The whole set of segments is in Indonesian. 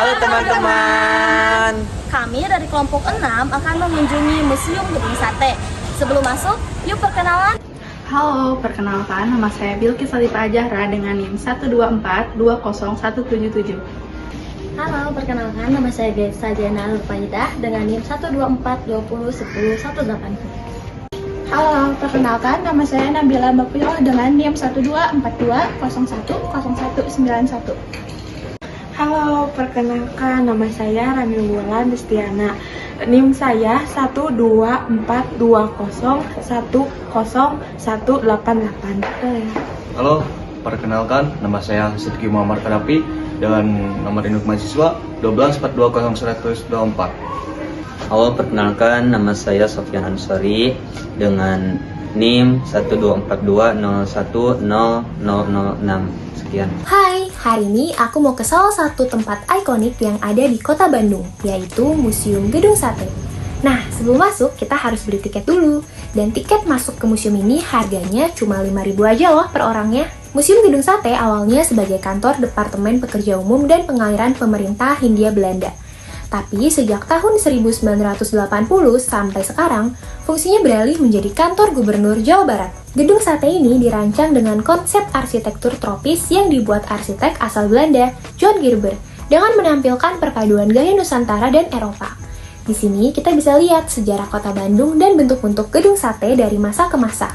Halo teman-teman. Kami dari kelompok 6 akan mengunjungi Museum Gedung Sate. Sebelum masuk, yuk perkenalan. Halo, perkenalkan nama saya Bilkis Alifa Ajahra dengan NIM 124200177. Halo, perkenalkan nama saya Gaisa Jena Nurfaidah dengan NIM 124201018. Halo, perkenalkan nama saya Nabila Mbakpilo dengan NIM 12420010191. Halo, perkenalkan nama saya Ramil Wulan Destiana. NIM saya 12420101188. Halo, perkenalkan nama saya Sidki Muhammad Kadapi dengan nomor induk mahasiswa 124201124. Halo, perkenalkan nama saya Sofyan Ansori dengan NIM 12420100006. Sekian. Hai, hari ini aku mau ke salah satu tempat ikonik yang ada di kota Bandung, yaitu Museum Gedung Sate. Nah, sebelum masuk kita harus beli tiket dulu. Dan tiket masuk ke museum ini harganya cuma 5.000 aja loh per orangnya. Museum Gedung Sate awalnya sebagai kantor Departemen Pekerja Umum dan Pengairan Pemerintah Hindia Belanda. Tapi sejak tahun 1980 sampai sekarang, fungsinya beralih menjadi kantor Gubernur Jawa Barat. Gedung Sate ini dirancang dengan konsep arsitektur tropis yang dibuat arsitek asal Belanda, John Gerber, dengan menampilkan perpaduan gaya Nusantara dan Eropa. Di sini kita bisa lihat sejarah kota Bandung dan bentuk-bentuk gedung sate dari masa ke masa.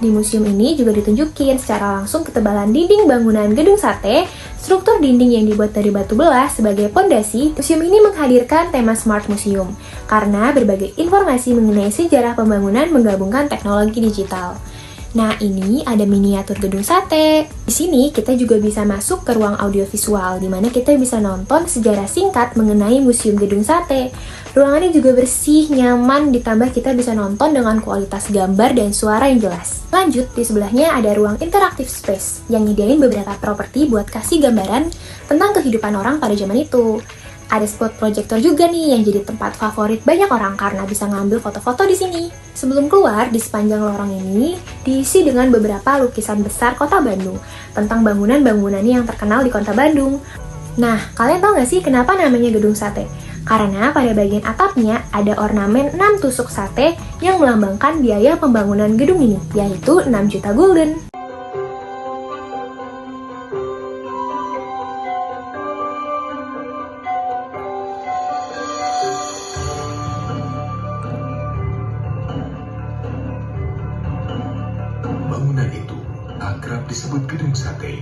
Di museum ini juga ditunjukin secara langsung ketebalan dinding bangunan gedung sate, struktur dinding yang dibuat dari batu belah sebagai pondasi. Museum ini menghadirkan tema Smart Museum karena berbagai informasi mengenai sejarah pembangunan menggabungkan teknologi digital. Nah, ini ada miniatur gedung sate. Di sini kita juga bisa masuk ke ruang audiovisual di mana kita bisa nonton sejarah singkat mengenai Museum Gedung Sate. Ruangannya juga bersih, nyaman, ditambah kita bisa nonton dengan kualitas gambar dan suara yang jelas. Lanjut, di sebelahnya ada ruang interactive space yang nyediain beberapa properti buat kasih gambaran tentang kehidupan orang pada zaman itu. Ada spot proyektor juga nih yang jadi tempat favorit banyak orang karena bisa ngambil foto-foto di sini. Sebelum keluar, di sepanjang lorong ini diisi dengan beberapa lukisan besar kota Bandung tentang bangunan-bangunan yang terkenal di kota Bandung. Nah, kalian tahu nggak sih kenapa namanya Gedung Sate? Karena pada bagian atapnya ada ornamen 6 tusuk sate yang melambangkan biaya pembangunan gedung ini, yaitu 6 juta gulden. Bangunan itu akrab disebut Gedung Sate.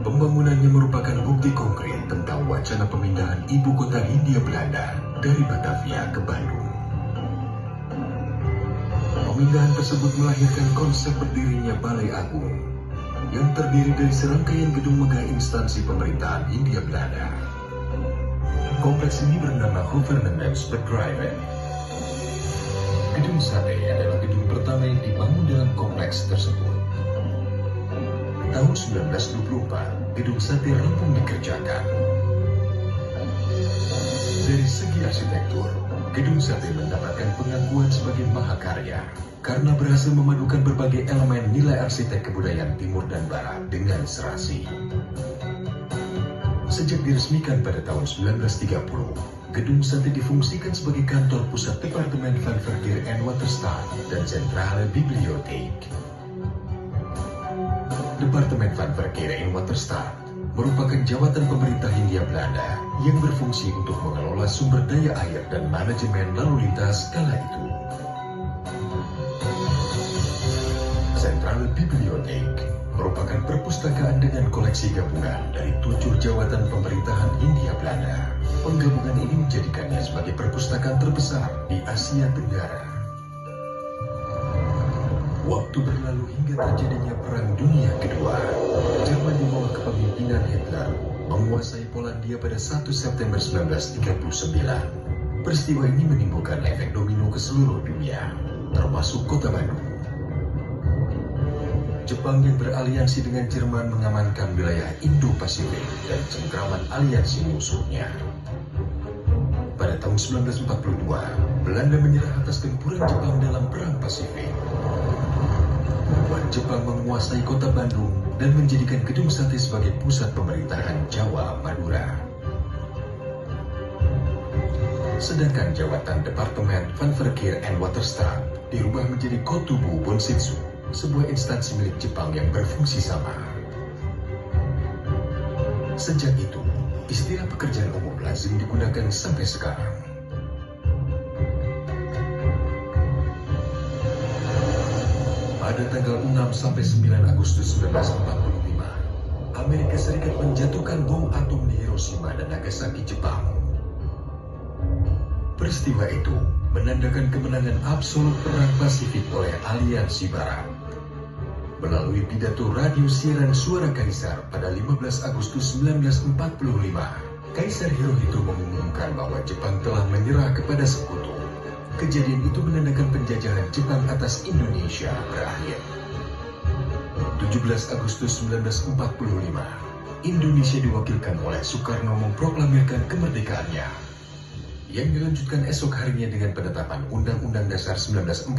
Pembangunannya merupakan bukti konkret tentang wacana pemindahan ibu kota Hindia Belanda dari Batavia ke Bandung. Pemindahan tersebut melahirkan konsep berdirinya Balai Agung yang terdiri dari serangkaian gedung megah instansi pemerintahan Hindia Belanda. Kompleks ini bernama Gouvernementsbedrijven. Gedung Sate adalah gedung pertama yang dibangun dalam kompleks tersebut. Tahun 1924, Gedung Sate rampung dikerjakan. Dari segi arsitektur, Gedung Sate mendapatkan pengakuan sebagai mahakarya karena berhasil memadukan berbagai elemen nilai arsitek kebudayaan Timur dan Barat dengan serasi. Sejak diresmikan pada tahun 1930, Gedung Sate difungsikan sebagai kantor pusat Departemen van Verkeer en Waterstaat dan Centrale Bibliotheek. Departemen van Verkeer en Waterstaat merupakan jabatan pemerintah Hindia Belanda yang berfungsi untuk mengelola sumber daya air dan manajemen lalu lintas kala itu. Centrale Bibliotheek merupakan perpustakaan dengan koleksi gabungan dari 7 jawatan pemerintahan Hindia Belanda. Penggabungan ini menjadikannya sebagai perpustakaan terbesar di Asia Tenggara. Waktu berlalu hingga terjadinya Perang Dunia Kedua. Jerman di bawah kepemimpinan Hitler menguasai Polandia pada 1 September 1939. Peristiwa ini menimbulkan efek domino ke seluruh dunia, termasuk kota Bandung. Jepang yang beraliansi dengan Jerman mengamankan wilayah Indo-Pasifik dan cengkraman aliansi musuhnya. Pada tahun 1942, Belanda menyerah atas gempuran Jepang dalam Perang Pasifik. Membuat Jepang menguasai kota Bandung dan menjadikan Gedung Sate sebagai pusat pemerintahan Jawa Madura. sedangkan jawatan Departemen van Verkeer en Waterstaat dirubah menjadi Kotubu Bonsitsu, sebuah instansi milik Jepang yang berfungsi sama. Sejak itu, istilah pekerjaan umum lazim digunakan sampai sekarang. Pada tanggal 6 sampai 9 Agustus 1945, Amerika Serikat menjatuhkan bom atom di Hiroshima dan Nagasaki, Jepang. Peristiwa itu menandakan kemenangan absolut Perang Pasifik oleh Aliansi Barat. Melalui pidato radio siaran Suara Kaisar pada 15 Agustus 1945, Kaisar Hirohito mengumumkan bahwa Jepang telah menyerah kepada sekutu. Kejadian itu menandakan penjajahan Jepang atas Indonesia berakhir. 17 Agustus 1945, Indonesia diwakilkan oleh Soekarno memproklamirkan kemerdekaannya, yang dilanjutkan esok harinya dengan penetapan Undang-Undang Dasar 1945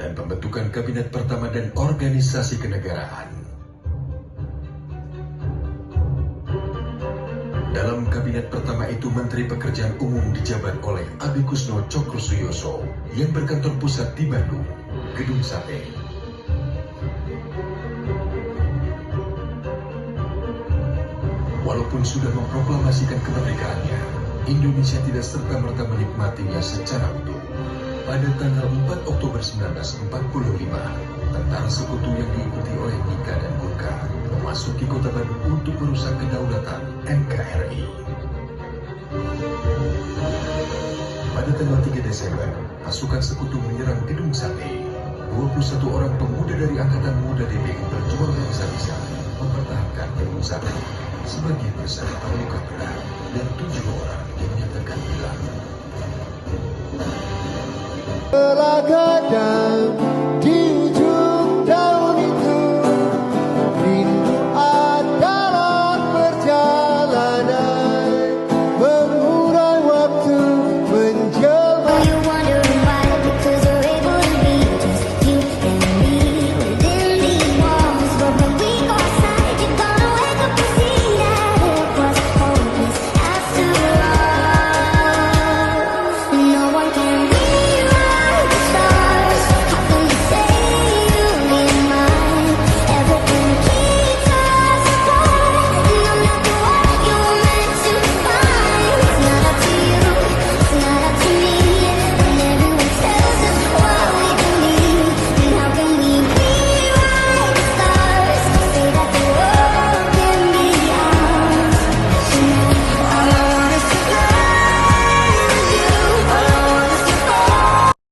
dan pembentukan Kabinet Pertama dan Organisasi Kenegaraan. Dalam Kabinet Pertama itu, Menteri Pekerjaan Umum dijabat oleh Abikusno Cokrosuyoso yang berkantor pusat di Bandung, Gedung Sate. Walaupun sudah memproklamasikan kemerdekaannya, Indonesia tidak serta-merta menikmatinya secara utuh. Pada tanggal 4 Oktober 1945, tentara sekutu yang diikuti oleh Nika dan Gurkha memasuki kota Bandung untuk merusak kedaulatan NKRI. Pada tanggal 3 Desember, pasukan sekutu menyerang Gedung Sate. 21 orang pemuda dari Angkatan Muda DPI berjuang habis-habisan mempertahankan Gedung Sate. Sebagian besar terluka berat dan 7 orang dinyatakan hilang.